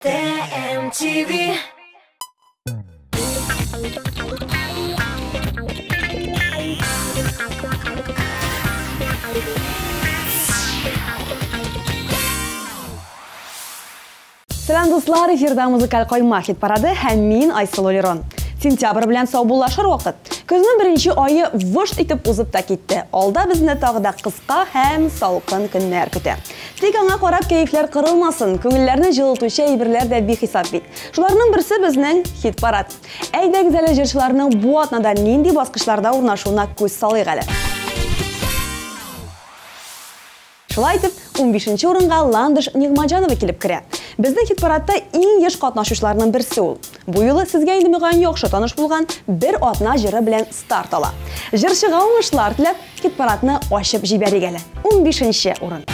TMTV. Selam dostlar, efirdə muzikal qoyma hit parады һәм мин Айсыл Олерон. Сентябрь белән саубуллашыр вакыт. Көзнең беренче айы вышт итеп узып та китте. Алда безне тагы да кыска һәм салкын көннәр көтә. Тик аңа карап кәефләр кырылмасын, күңелләрне җылытучы әйберләр дә бихисап бит. Шуларның берсе безнең хит парад. Әйдәгез әле җырчыларның бу атнада нинди баскычларда урнашуына күз салыйк әле. Шулай итеп, 15-нче урынга Ландыш Нигъмаҗанова килеп керә. Безнең хит парадта иң яшь катнашучыларның берсе ул. Бу юлы сезгә инде мөгаен яхшы таныш булган бер атна җыры белән старт ала. Җырчыга уңышлар теләп, хит парадны ачып җибәрик әле. 15-нче урын.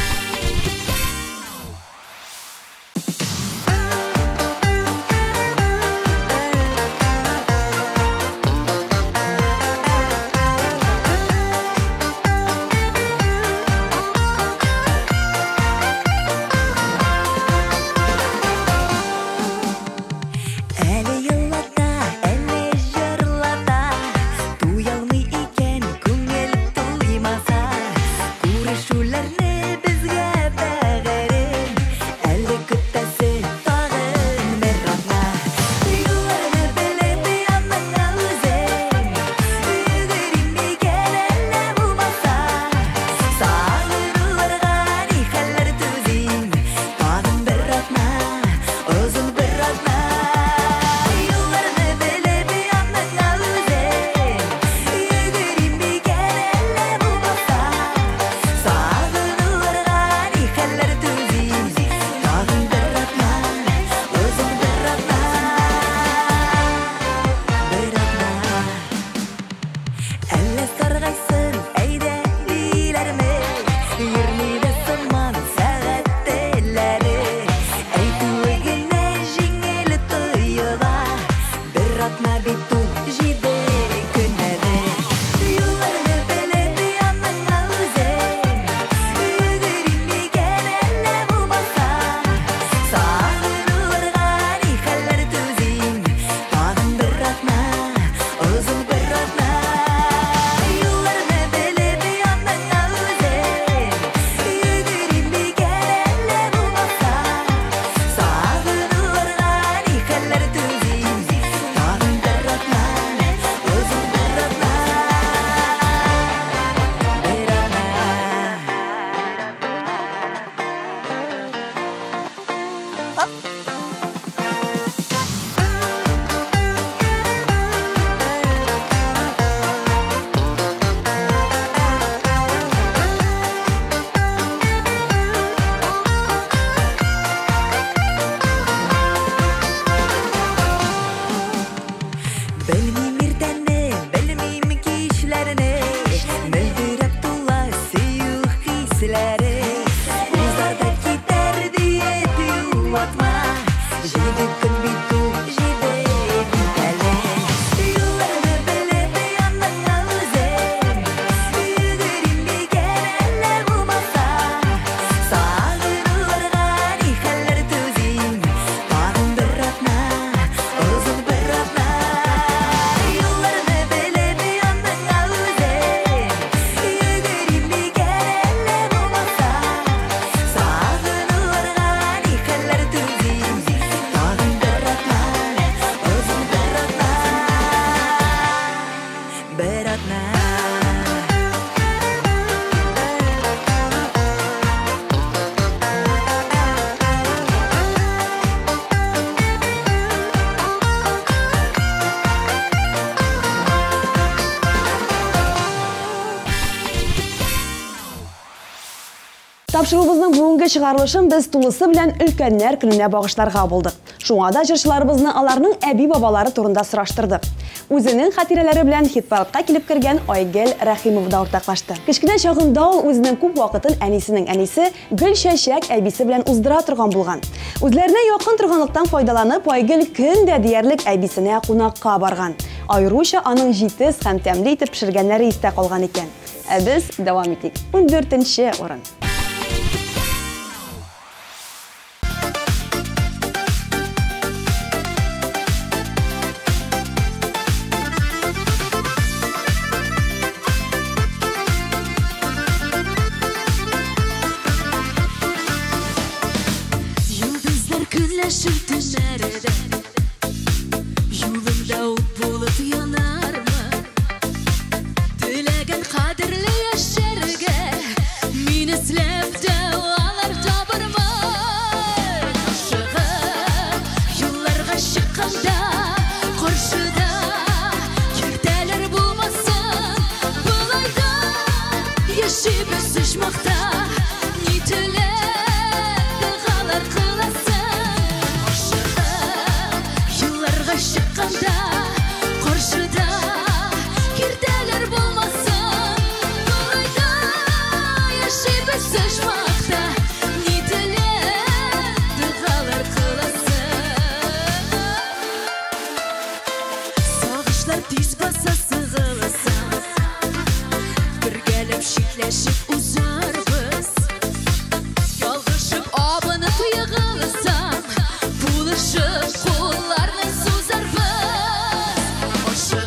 Тапшырубызның бүгенге чыгарылышын без тулысы белән өлкәннәр көненә багышларга булдык. Шуңа да җырчыларыбызны аларның әби-бабалары турында сораштырдык. Үзенең хатирәләре белән хит-парадка килеп кергән Айгөл Рәхимов да уртаклашты. Кечкенә чагында ул үзенең күп вакытын әнисенең әнисе Гөлчәчәк әбисе белән уздыра торган булган. Үзләренә якын торганлыктан файдаланып, Айгөл көн дә диярлек әбисенә кунакка барган. Айруча аның җитез һәм тәмле итеп пешергәннәре истә калган икән. Ә без дәвам итик. 14-нче урын. Birleşir tünlerde Yolunda ot bulup yanar mı? Dilegen kadirli yaşarga Min islep davalar tabır mı? Aşığı yıllarga şıkkanda Korşuda kirteler bulmasın Bulayda yaşayıp sıçmakta Nitile dağalar kılasın Aşığı yıllarga şıkkanda Korşuda kirteler bulmasın Bulayda yaşayıp sıçmakta Nitile dağalar kılasın Sağışlar diz basa sığılasa Bir gelip şikleşip uzarбыз Yalgışıp abanıp yığılsam Buluşup kollarını suzarбыз Aşığı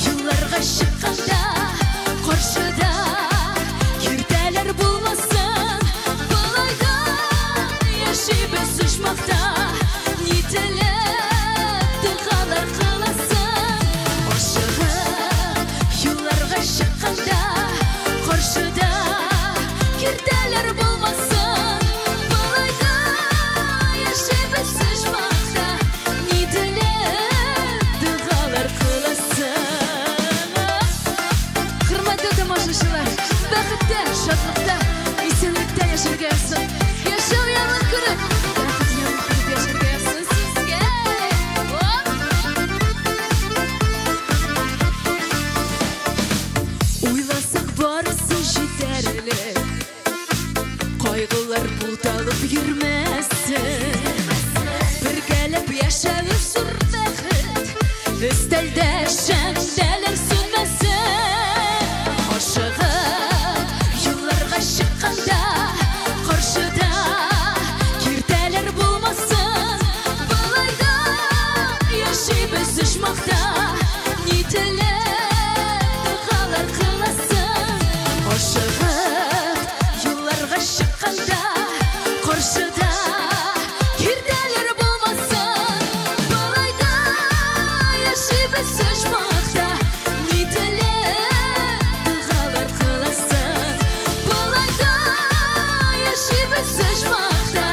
yıllarga şıkkanda Korşuda kirteler bulmasın Bulayda yaşayıp sıçmakta Nitile dağalar kılasın Aşığı yıllarga şıkkanda Korşuda kirteler bulmasın Bulayda yaşayıp sıçmakta Nitile dağalar kılasın Hürmetli tamaşaçılar, бақытта, шатлықта, esenlikte yaşarga yazsın Yaşау яман күріп, бақыт яман күріп yaşarga yazsın sizге Ойласақ барысы жетерлік Қайғылар бұлталып жүрмесін Bir gelip yaşauы зор бақыт Үстелде шәмдәлер сөнмәсен Aşığı yıllarga şıkkanda Korşuda kirteler bulmasın Bulayda yaşayıp sıçmakta Nitile dağalar kılasın Aşığı yıllarga şıkkanda Korşuda kirteler bulmasın Bulayda yaşayıp sıçmakta Nitile dağalar kılasın Bulayda yaşayıp sıçmakta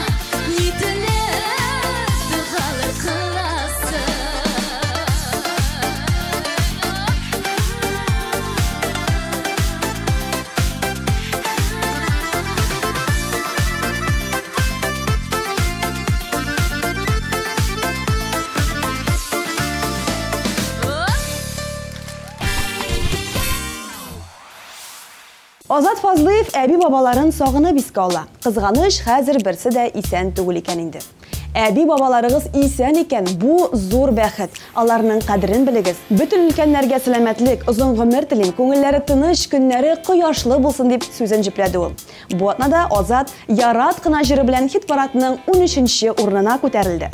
Nitile dağalar kılasın Азат Фазлыев әби бабаларын сағынып искә ала. Кызганыч, хәзер берсе дә исән түгел икән инде. Әби бабаларыгыз исән икән, бу зур бәхет. Аларның кадерен белегез. Бүтән өлкәннәргә сәламәтлек, озын гомер телим, күңелләре тыныч, көннәре кояшлы булсын дип сүзен җипләде ул. Бу атнада Азат ярат кына җыры белән хит парадының 13нче урынына күтәрелде.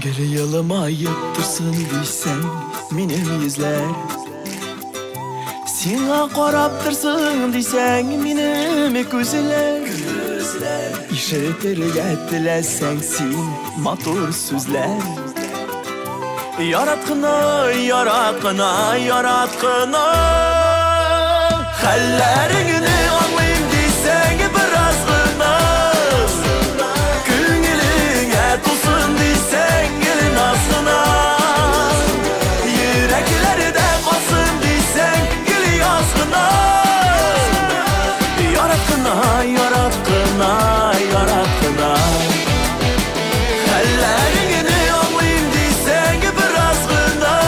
Geri yalamayıp dursun diysen benim yüzler Sina qarab dursun diysen benim gözler İşitirge dilesen sen motor sözler Yaratkına, yaratkına, yaratkına Hallerini anlayayım diysen biraz gına Küngeline tutsun diysen gelin aslına Yürekleri de kalsın diysen gel yazgına Yaratkına, yaratkına, yaratkına Hallerini anlayayım diysen biraz gına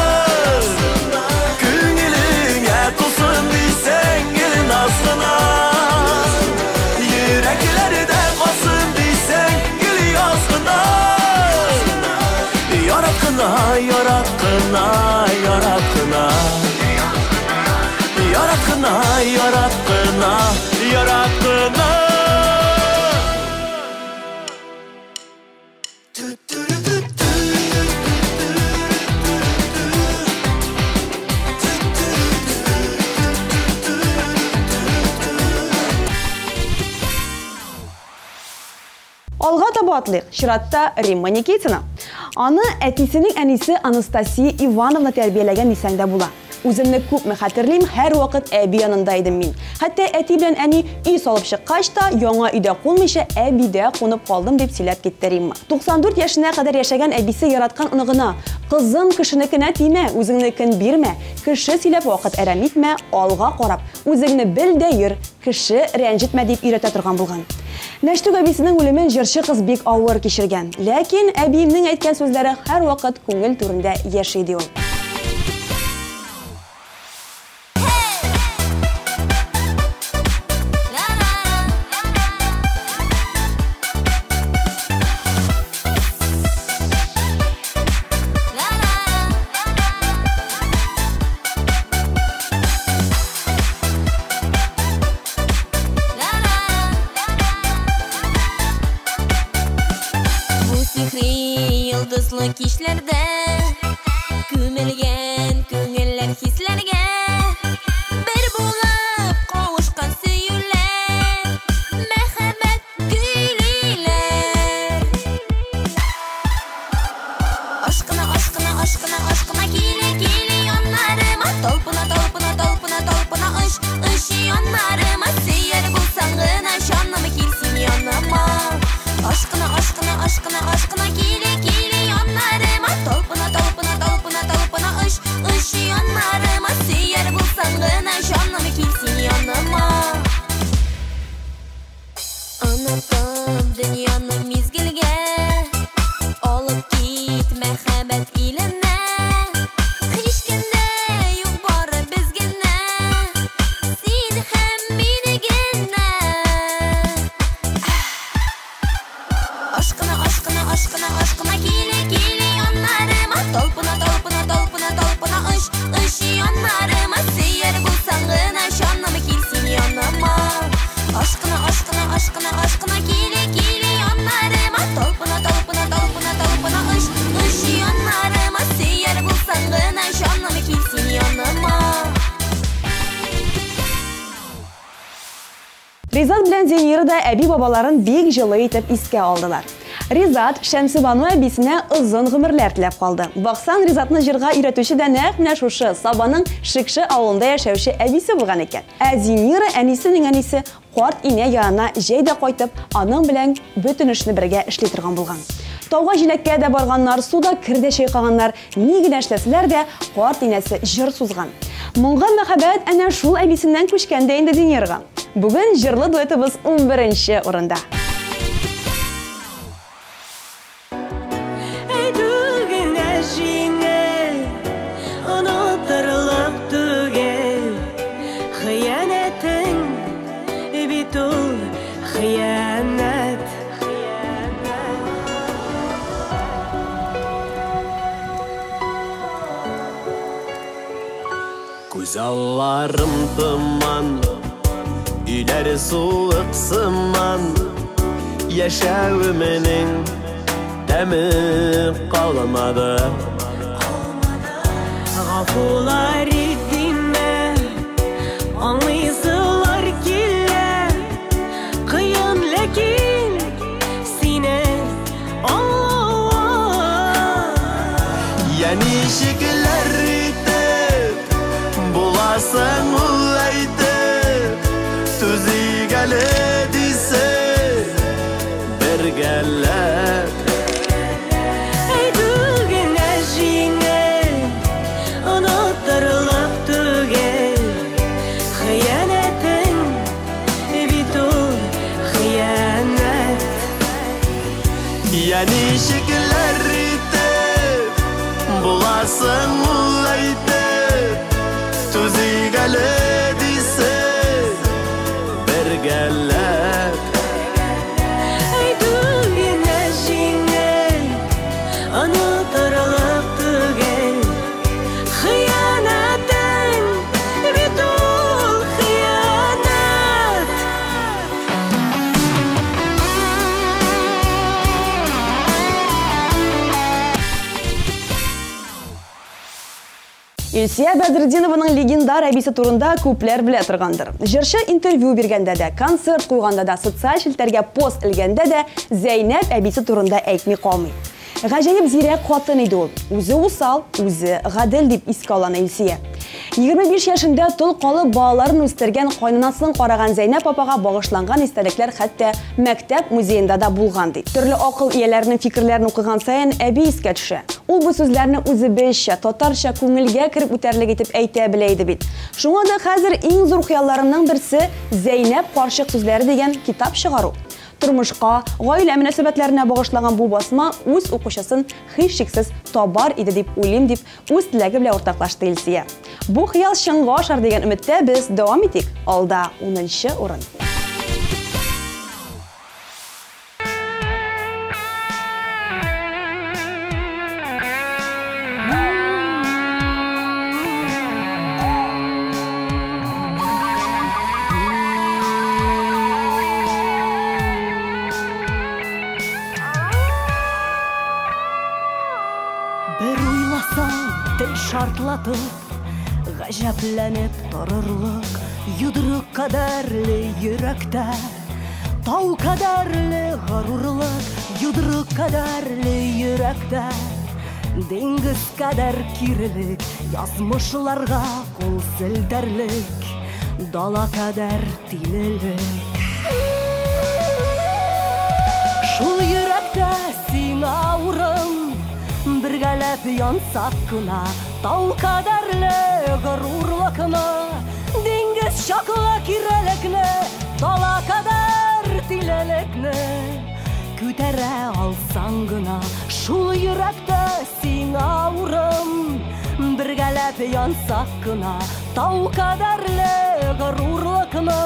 Küngeline tutsun diysen gelin aslına яраткына, яраткына, яраткына. Алга таба атлыйк. Чиратта Римма Никитина. Аны әтисенең әнисе Анастасия Ивановна тәрбияләгән дисәң дә була. Үземне күпме хәтерлим, һәр вакыт әби янында идем мин. Хәтта әти белән әни үй салып чыккач та, яңа өйдә кулмыйча әбидә кунып калдым дип сөйләп китте Римма. 94 яшенә кадәр яшәгән әбисе яраткан оныгына: "Кызым, кешенекенә тимә, үзеңнекен бирмә, кеше сөйләп вакыт әрәм итмә, алга карап, үзеңне бел дә йөр, кеше рәнҗетмә" дип өйрәтә торган булган. Нәштүк әбисенең үлемен җырчы кыз бик авыр кичергән. Ләкин әбиемнең әйткән сүзләре һәр вакыт күңел түрендә яши ди ул. Yıldızlı kişlerde kümelgen küngüller hislerge bir bulup kavuşkan süyüller mehabbet gülüler aşkına aşkına aşkına aşkına gile gile yanlarıma tolpuna tolpuna tolpuna tolpuna ış yanlarıma seyer bulsan gına şanlımı kilsin yanıma aşkına aşkına aşkına aşkına gile gile yanlarıma tolpuna tolpuna tolpuna tolpuna ış yanlarıma seyer bulsan gına şanlımı kilsin yanıma anlattım dünyanın mizgilge olup git mehabbet iline kışkende yok barı bizgine sen hem minigine aşkına aşkına aşkına aşkına gile gile yanlarıma tolpuna tolpuna tolpuna tolpuna ış yanlarıma seyer bulsan gına şanlımı kilsin yanıma aşkına aşkına aşkına aşkına gile gile yanlarıma tolpuna tolpuna tolpuna tolpuna ış yanlarıma seyer bulsan gına şanlımı kilsin yanıma Ризат белән Зинира да әби бабаларын бик җылы итеп искә алдылар. Ризат Шәмсибану әбисенә озын гомерләр теләп калды. Баксан, Ризатны җырга өйрәтүче дә нәкъ менә шушы Сабаның Шикше авылында яшәүче әбисе булган икән. Ә Зинира әнисенең әнисе карт инә янына җәйдә кайтып, аның белән бөтен эшне бергә эшли торган булган. Тауга җиләккә дә барганнар, суда кирдә чайкаганнар, ни генә эшләсәләр дә карт инәсе җыр сузган. Моңга мәхәббәт әнә шул әбисеннән күчкән дә инде Зинирга. Бүген җырлы дуэтыбыз 11-нче урында. Күзалларым тыман, үйләре суык сыман, яшәүменең тәме калмады. Гафулар итмә, аңлыйсылар килә, кыен ләкин сине Ничекләр итеп буласың ул әйтеп, түзигәле дисе бергәләп. Әйтүгенә җиңел, онытырлык түгел, хыянәтең бит ул хыянәт. Ничекләр итеп буласың ул әйтеп, түзигәле дисе бергәләп. Әйтүгенә җиңел, онытырлык түгел, хыянәтең бит ул Илсия Бәдретдинованың легендар әбисе турында күпләр белә торгандыр. Җырчы интервью биргәндә дә, концерт куйганда да, социаль челтәргә пост илгәндә дә Зәйнәп әбисе турында әйтми калмый. Гаҗәеп зирәк хатын иде ул. Үзе усал, үзе гадел дип искә ала Илсия. 25 яшендә тол калып балаларын үстергән кайнанасының караган Зәйнәп апага багышланган истәлекләр хәтта мәктәп музеенда да булган ди. Төрле акыл ияләренең фикерләрен укыган саен әби искә төшә. Ул бу сүзләрне үзебезчә, татарча күңелгә кереп үтәрлек итеп әйтә белә иде бит. Шуңа да хәзер иң зур хыялларымның берсе Зәйнәп карчык сүзләре дигән китап чыгару. Тормышка, гаилә мөнәсәбәтләренә багышланган бу басма үз укучысын һичшиксез табар иде дип уйлыйм дип үз теләге белән уртаклашты Илсия. Бу хыял чынга ашар дигән өметтә без дәвам итик. Алда 10нчы урын. Шартлатып, гаҗәпләнеп торырлык, йодрык кадәрле йөрәктә, тау кадәрле горурлык, йодрык кадәрле йөрәктә, диңгез кадәр кирелек, язмышларга кул селтәрлек, дала кадәр тилелек. Шул йөрәктә сиңа урын, бергәләп янсак кына, тау кадәрле горурлыкны, диңгез чаклы кирәлекне, дала кадәр тилелекне күтәрә алсаң гына. Шул йөрәктә сиңа урын, бергәләп янсак кына, тау кадәрле горурлыкны,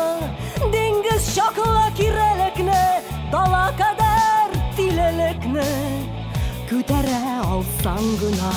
диңгез чаклы кирәлекне, дала кадәр тилелекне күтәрә алсаң гына.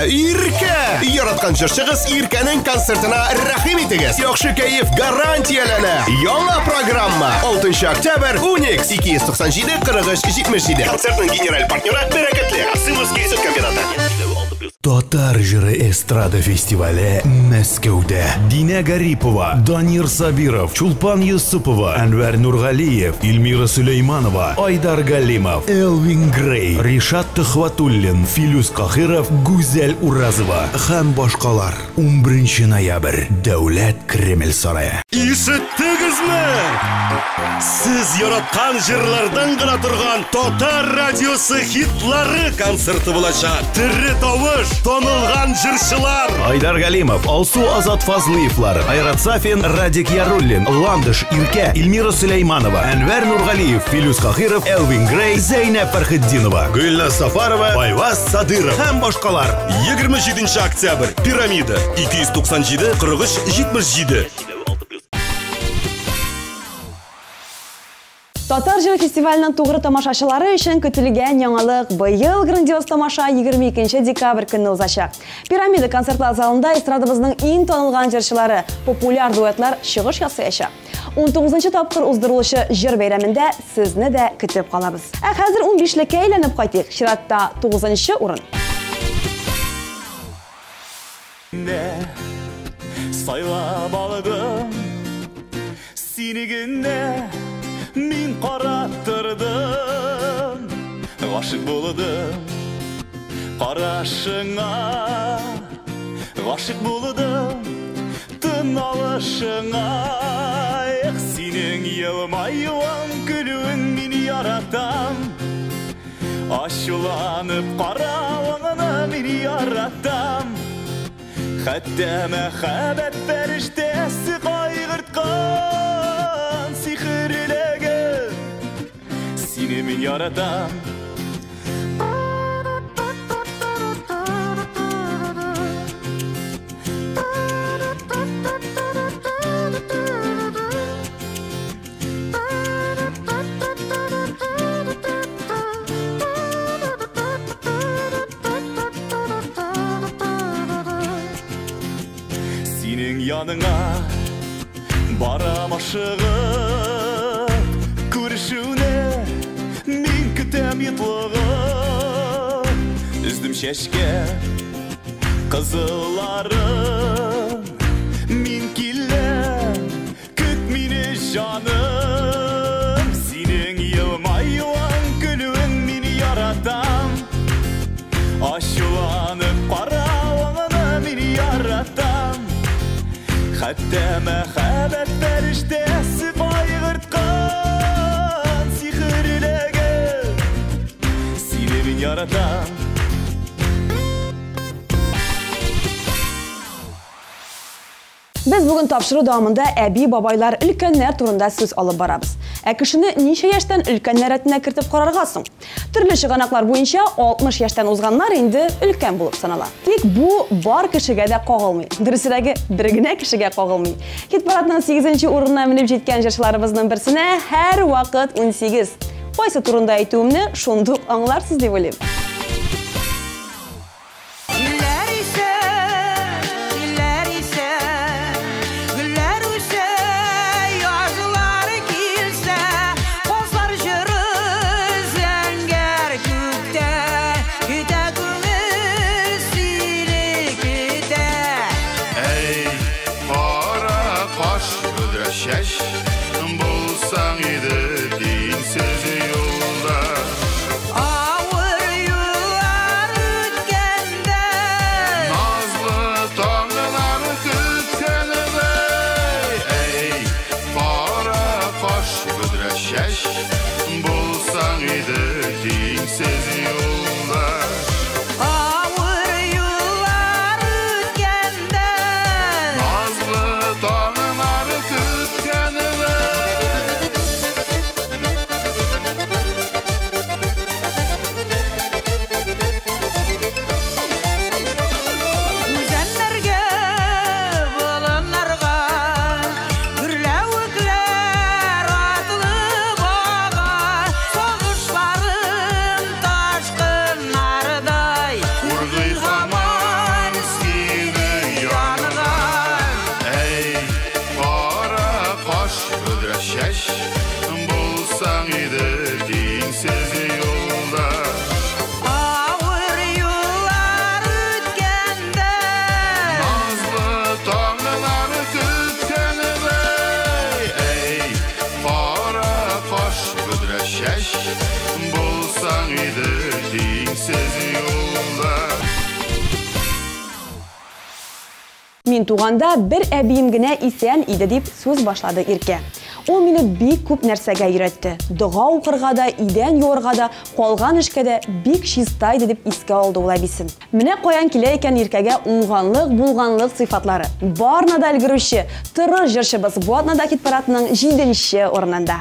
Иркә! Яраткан җырчыгыз Иркәнең концертына рәхим итегез. Яхшы кәеф гарантияләнә. Яңа программа 6 октябрь Unix 297-43-77. Концертның генераль партнеры Бәрәкәтле Асымовский сөт комбинаты. Татар җыры эстрада фестивале Мәскәүдә. Динә Гарипова, Данир Сабиров, Чулпан Юсупова, Әнвәр Нургалиев, Илмира Сулейманова, Айдар Галимов, Элвин Грей, Ришат Төхватуллин, Филүс Кахиров, Гүзәл Уразова һәм башкалар. 11 ноябрь Дәүләт Кремль сарае. Ишеттегезме? Сез яраткан җырлардан гына торган Татар радиосы хитлары концерты булачак. Тирре тавыш, танылган җырчылар. Айдар Галимов, Алсу Азат Фазлыевлар, Айрат Сафин, Радик Яруллин, Ландыш Иркә, Илмира Сулейманова, Әнвәр Нургалиев, Филүс Кахиров, Элвин Грей, Зәйнәп Фәрхетдинова, Гөлназ Сафарова, Байваз Садыров һәм башкалар. 27 октябрь Пирамида 297-43-77. Татар җыры фестиваленең тугры тамашачылары өчен көтелгән яңалык быел грандиоз тамаша 22 декабрь көнне узачак. Пирамида концертлар залында эстрадабызның иң танылган җырчылары, популяр дуэтлар чыгыш ясаячак. 19 тапкыр уздырылучы җыр бәйрәмендә сезне дә көтеп калабыз. Ә хәзер 15леккә әйләнеп кайтыйк. Чиратта 9нчы урын. Сайлап алдым сине генә мин караттырдым, гашык булдым карашыңа, гашык булдым тын алышыңа. Синең елмаюың көлүң мин яратам, ачуланып каравыңны мин яратам. Хәтта мәхәббәт фәрештәсе кайгырткан сихерләгән, сине мин яратам. Барам ашығып көрішуіне мен күтем етлығып үздім шешке қызыларын мен келем күт мені жаным сенің елмайуан күлуін мен яратам ашуланып қарауыңны мен яратам Хәтта мәхәббәт фәрештәсе байғыртқан сихірлігі сені мен яратам Biz bugün topshiriq davomida әби бабайлар үлкәннәр турында сөз алып барабыз. Кешене ничә яшьтән үлкәннәр рәтенә кертеп карарга соң? Төрле чыганаклар буенча 60 яшьтән узганнар инде үлкән булып санала. Тик бу бар кешегә дә кагылмый. Дөресрәге, бер генә кешегә кагылмый. Хит-парадның 8нче урынына менеп җиткән җырчыларыбызның берсенә һәр вакыт 18. Кайсы турында әйтүемне шундук аңларсыз дип уйлыйм. Bulsan idi dinsiz yolda Ağır yıllar ötkende Nazlı tanrılar kütkende Ey para koş büdreşeş Bulsan idi dinsiz yolda Ağır yıllar ötkende Nazlı tanrılar kütkende Üzənlərgə, balanlarga Gürləvüklər atılıb ağa Soğuşların taşqınlarday Urgıy haman seni yanıgan Ey para koş büdreşeş Bulsan idi dinsiz yolda Ağır yıllar ötkende Nazlı tanrılar kütkende Ey para koş büdreşeş Bulsan idi dinsiz yolda Мин туганда бер әбием генә исән иде дип сүз башлады Иркә. Ул мине бик күп нәрсәгә өйрәтте. Дуга укырга да, идән юырга да, калган эшкә дә бик чиста иде дип искә алды ул әбисен. Менә каян килә икән Иркәгә уңганлык, булганлык сыйфатлары. Барына да өлгерүче, тырыш җырчыбыз бу атнада хит-парадның 7нче урынында.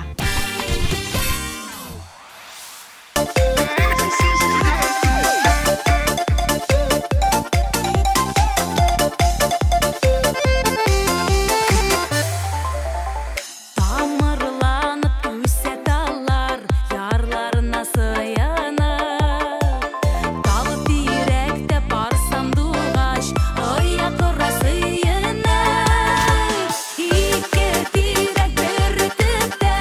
Тамырланып үсә таллар, ярларына сыянып. Тагы тирәктә барсам дугач, аякка сыянып. Ике тирәк бер төптә,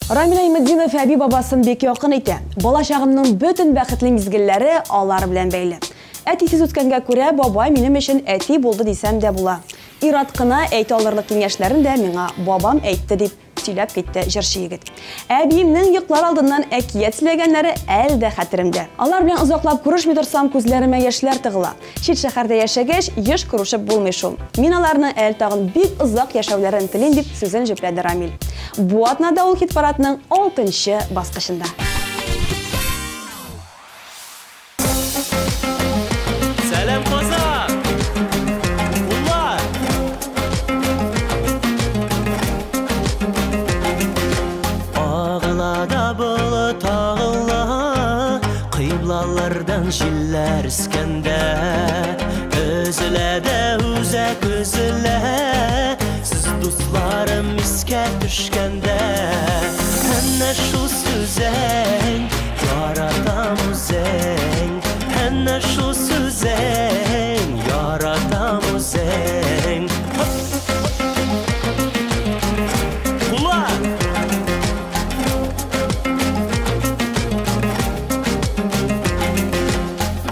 Рамил Аймеддинов әби бабасын бек якын итә. Бала чагымның бөтен бәхетле мизгелләре алар белән бәйле. Әтисез үткәнгә күрә бабай минем өчен әти булды дисәм дә була. Ират кына әйтә алырлык киңәшләрен дә миңа бабам әйтте дип сөйләп китте җырчы егет. Әбиемнең йоклар алдыннан әкият сөйләгәннәре әле дә хәтеремдә. Алар белән озаклап күрешми торсам, күзләремә яшьләр тыгыла. Чит шәһәрдә яшәгәч, еш күрешеп булмый шул. Мин аларны әле тагын бик озак яшәүләрен телим дип сүзен җөпләде Рамил. Бу атнада ул хит-парадның 6-нчы баскычында. Сәлам Казан! Уллар! Ағылада бұлыт ағыла, қиблалардан жилләр іскәндә, үзіләдә үзәк үзілә, сіз дусларым искә түшкәндә, әнә шу сүзәң, яратам үзәң, әнә шу сүзәң, яратам үзәң. Улар!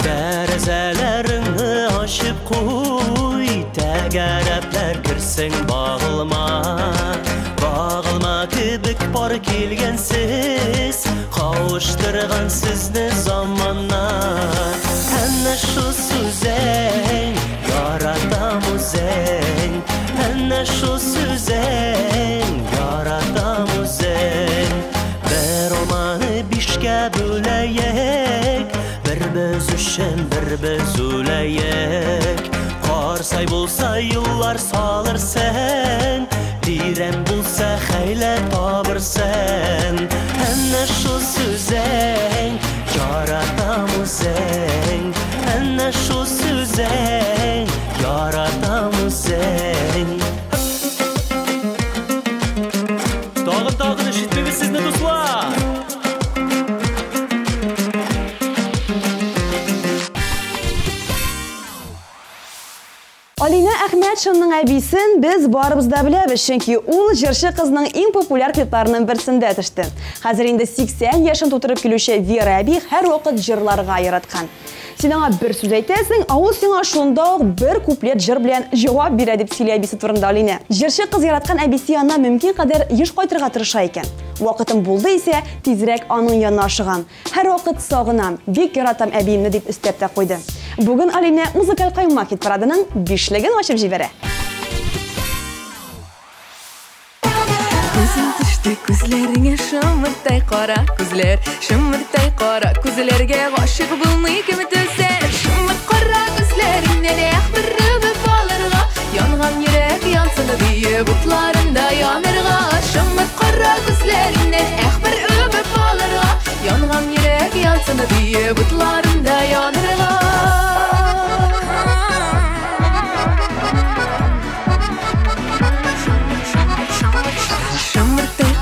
Тәрәзәләріңі ашып қуй, тәгәрәпләр кірсің бағылма. Бағылма кебек бар келгенсіз, қауыштырған сізні заманна. Әнә шу сүзәң, яратам үзәң, әнә шу сүзәң, яратам үзәң. Бер алманы бишкә бөләйек, бір біз үшін бір біз үләйек. Қарсай болса юллар салырсың, тирән булса хәйлә табырсың. Әнә шу сүзәң, яратам үзәң, әнә шу сүзәң, яратам үзәң. Тагын ишетмибез сезне, дуслар! Алина Әхмәтшинның әбисен без барыбыз да беләбез, чөнки ул җырчы кызның иң популяр клипларының берсендә төште. Хәзер инде 80 яшын тутырып килүче Вера әби һәр вакыт җырларга яраткан. Син аңа бер сүз әйтәсең, ул сиңа шунда ук бер куплет җыр белән җавап бирә дип сөйли әбисе турында Алина. Җырчы кыз яраткан әбисе янына мөмкин кадәр еш кайтырга тырыша икән. Вакытым булды исә, тизрәк аның янына ашыгам. Һәр вакыт сагынам, бик яратам әбиемне дип өстәп тә куйды. Бүген Алина музыкаль каймак хит-парадының 5-леген ачып җибәрә. Күзің түшті күзлеріңе шымыртай қара күзлер, шымыртай қара күзлерге ғашық болмай кім төсер. Шымыр қара күзлеріңнен бір үбіп алырға, янған ерек янсыны бейі бұтларында янырға. Шымыр қара күзлеріңнен бір үбіп алырға, янған ерек янсыны бейі бұтларында янырға.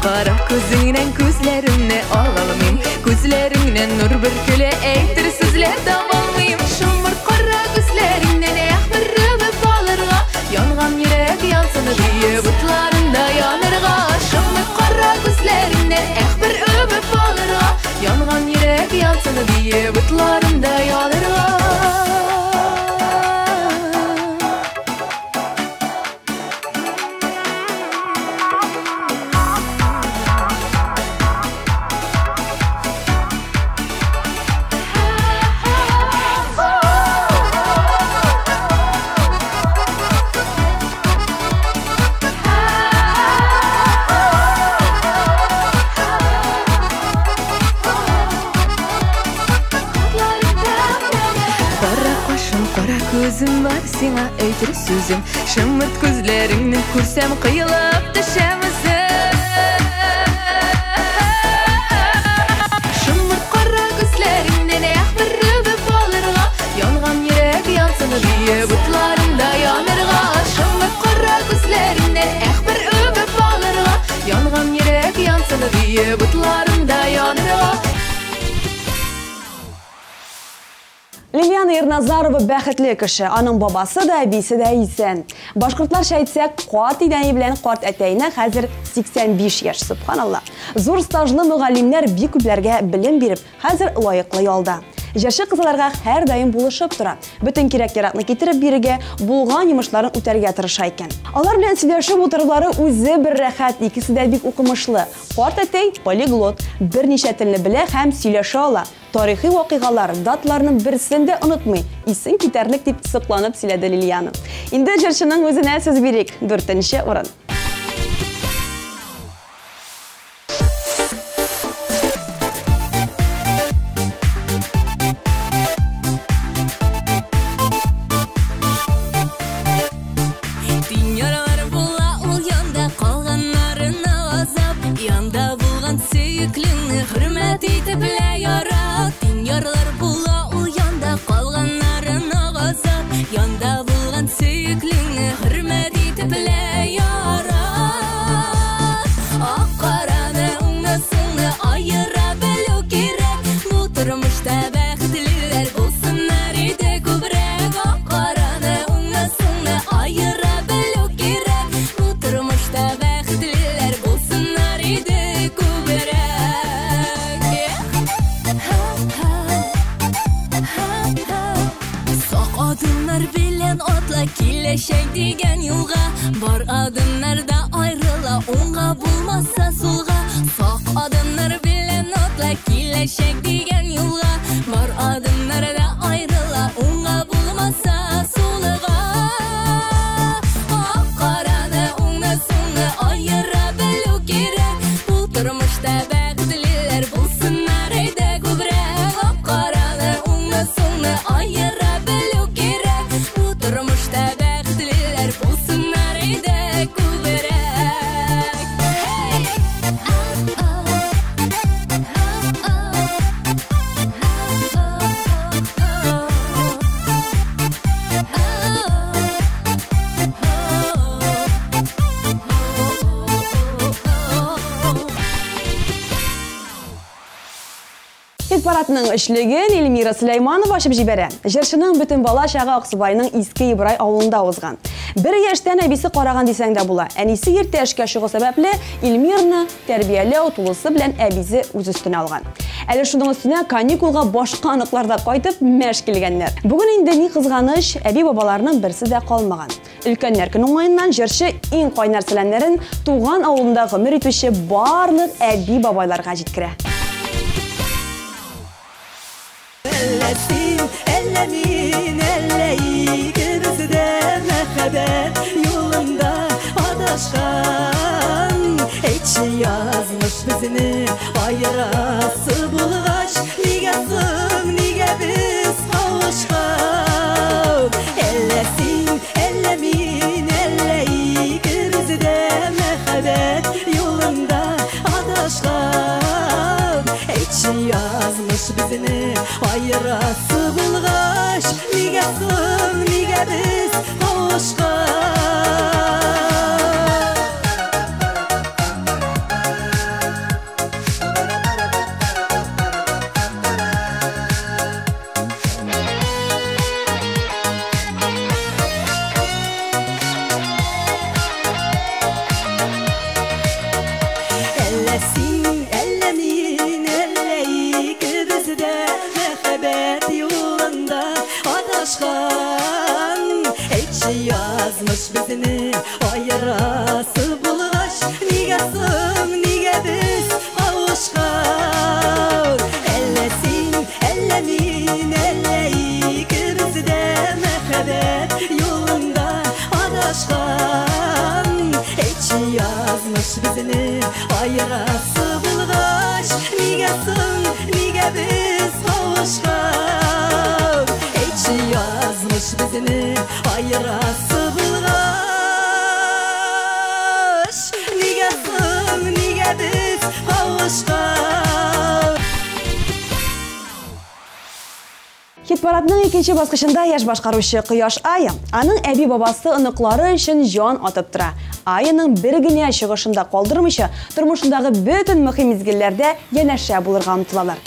Қара көзіңнен күзлерімне алалмайым, күзлеріңнен нұр бүркілі әйтір сүзлер табалмайым. Шымыр қара күзлеріңнен бір үбіп алырға, янған ерек янсыны бейі бұтларында янырға. Шымыр қара күзлеріңнен бір үбіп алырға, янған ерек янсыны бейі бұтларында янырға. Көзім бар сиңа әйтер сүзім, шымырт күзлеріңні күрсәм қиылып төшәмізім. Шымырт қара күзлеріңнен бір үбіп алырға, янған ерек янсыны бейі бұтларында янырға. Шымырт қара күзлеріңнен бір үбіп алырға, янған ерек янсыны бейі бұтларында янырға. Лилияна Ерназарова бәхетле кеше, аның бабасы да, әбисе дә исән. Башкортларча әйтсәк, карт идәне белән карт әтәйенә хәзер 85 яшь, субханалла. Зур стажлы мөгаллимнәр бик күпләргә белем биреп, хәзер лаеклы ялда. Җырчы кызларга һәр даим булышып тора. Бөтен кирәк-яратны китереп бирергә, булган йомышларын үтәргә тырыша икән. Алар белән сөйләшеп утырулары үзе бер рәхәт, икесе дә бик укымышлы. Карт әтәй полиглот, берничә телне белә һәм сөйләшә ала. Тарихи вакыйгалар, датларның берсен дә онытмый. Исен китәрлек дип сыкланып сөйләде Лилияна. Инде җырчының үзенә сүз бирик. 4нче урын. Килешек дигән юлга, бар адымнарда айрыла, уңга булмаса сулга. Сак адымнар белән атла, килешек дигән юлга, бар адымнарда айрыла, уңга булмаса сулга. Ак караны уңны суңны айыра белү кирәк, бу тормышта бәхетлеләр булсыннар иде күбрәк. Ак караны уңны суңны айыра белү кирәк, бу тормышта Паратның эшлеген Эльмира Сулейманова ачып җибәрә. Җырчының бөтен бала чагы Аксубайның Иске Ибрай авылында узган. 1 яшьтән әбисе караган дисәң дә була. Әнисе иртә эшкә чыгу сәбәпле Эльмирны тәрбияләү тулысы белән әбисе үз өстенә алган. Әле шуның өстенә каникулга башка аныкларда кайтып мәш килгәннәр. Бүген инде ни кызганыч, әби бабаларның берсе дә калмаган. Өлкәннәр көн уңаеннан җырчы иң кайнар сәламнәрен туган авылында гомер итүче барлык әби бабайларга җиткерә. Әллә мин, әллә икебез дә мәхәббәт юлында адашкан. Әйтче, язмыш безне айырасы булгач, нигә соң, нигә без кавышкан? Әллә син, әллә мин, әллә икебез дә мәхәббәт юлында адашкан. Әйтче, язмыш безне айырасы булгач, нигә соң, нигә без кавышкан? Әллә син, әллә мин, әллә икебез дә мәхәббәт юлында адашкан. Әйтче, язмыш безне айырасы булгач, нигә соң, нигә без кавышкан? Әллә син, әллә мин, әллә икебез дә мәхәббәт юлында адашкан. Әйтче, язмыш безне айырасы булгач, нигә соң, нигә без кавышкан? Әйтче, язмыш безне айырасы булгач, нигә соң, нигә без кавышкан? Хит-парадның икенче баскычында яшь башкаручы Кояш Ая. Аның әби бабасы оныклары өчен жан атып тора. Аянын бер генә чыгышында калдырмыйча, тормышындагы бөтен мөһим мизгелләрдә янәшә булырга омтылалар.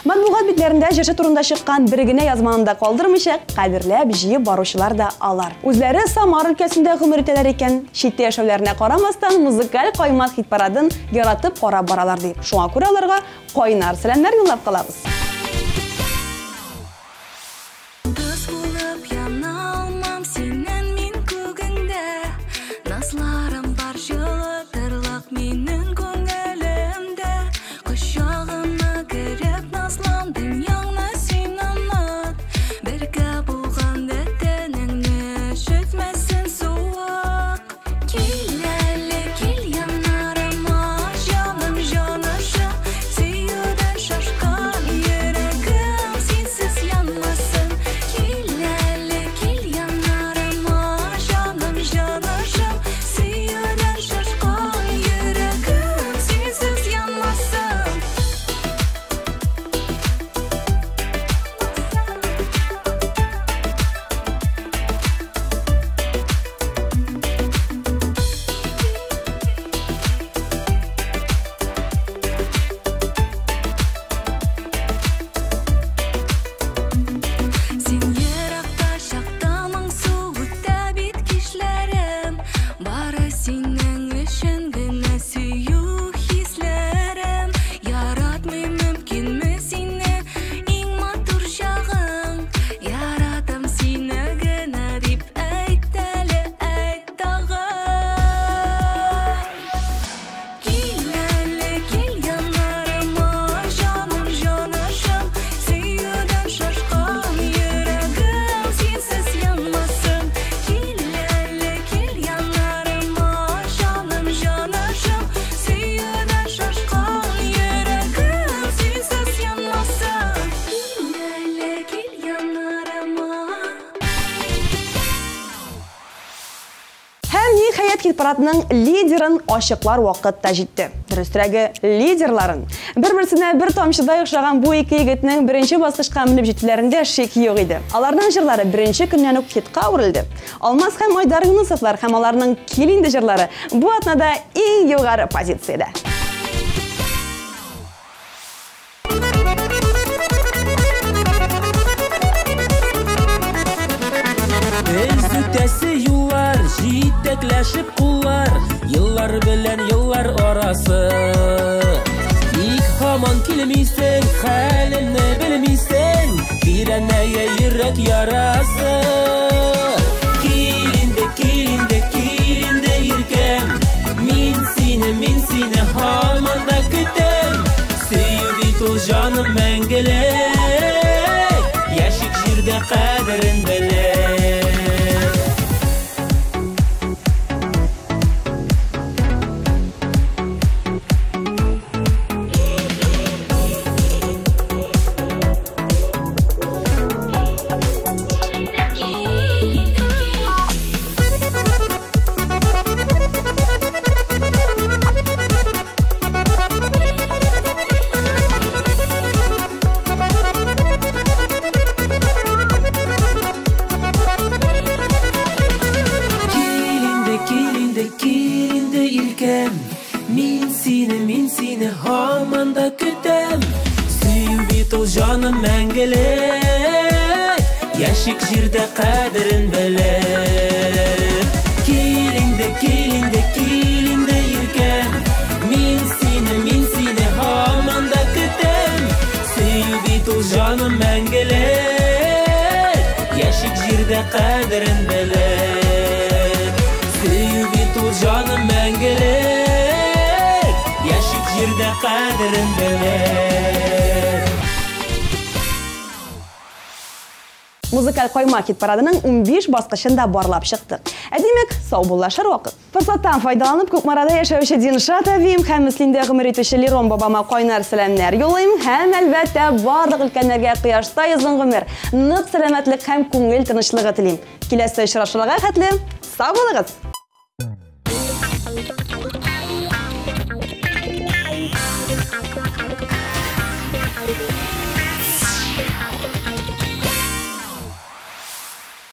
Матбугат битләрендә җырчы турында чыккан бер генә язманында калдырмыйча, кадерләп җыеп баручылар да алар. Үзләре Самар өлкәсендә гомер итәләр икән, читтә яшәүләренә карамастан музыкаль Каймак хит парадын яратып карап баралар ди. Шуңа күрә аларга кайнар сәламнәр юллап калабыз. Хит-парадның лидерын ачыклар вакыт та җитте. Дөрестрәге лидерларын. Бер-берсенә бер тамчыдай охшаган бу ике егетнең беренче баскычка менеп җитүләрендә шик юк иде. Аларның җырлары беренче көннән үк хитка үрелде. Алмаз һәм Айдар Юнусовлар һәм аларның килинде җырлары бу атнада иң югары позициядә. Җитәкләшеп куллар, еллар белән еллар арасы. Ник һаман килмисең, хәлемне белмисең, тирәнәя йөрәк ярасы. Килинде, килинде, килинде иркәм, мин сине һаман да көтәм. Сөю бит ул җаным мәңгелек, яшик җирдә кадерен белә. Мин сине һаман да көтәм. Сөю бит ул җаным мәңгелек, яшик җирдә кадерен белә. Килинде, килинде, килинде иркәм, мин сине һаман да көтәм. Сөю бит ул җаным мәңгелек, яшик җирдә кадерен белә. Сөю бит ул җаным мәңгелек, яшик җирдә кадерен белә. Музыкаль Каймак хит-парадының 15 баскычында барлап чыкты. Димәк, сау буллашыр вакыт. Форсаттан файдаланып, Күкмарада яшәүче Диншат әбием һәм Мөслимдә гомер итүче Лерон бабама кайнар сәламнәр юллыйм һәм әлбәттә барлык өлкәннәргә кояштай озын гомер, нык сәламәтлек һәм күңел тынычлыгы телим. Киләсе очрашуларга хәтле сау булыгыз.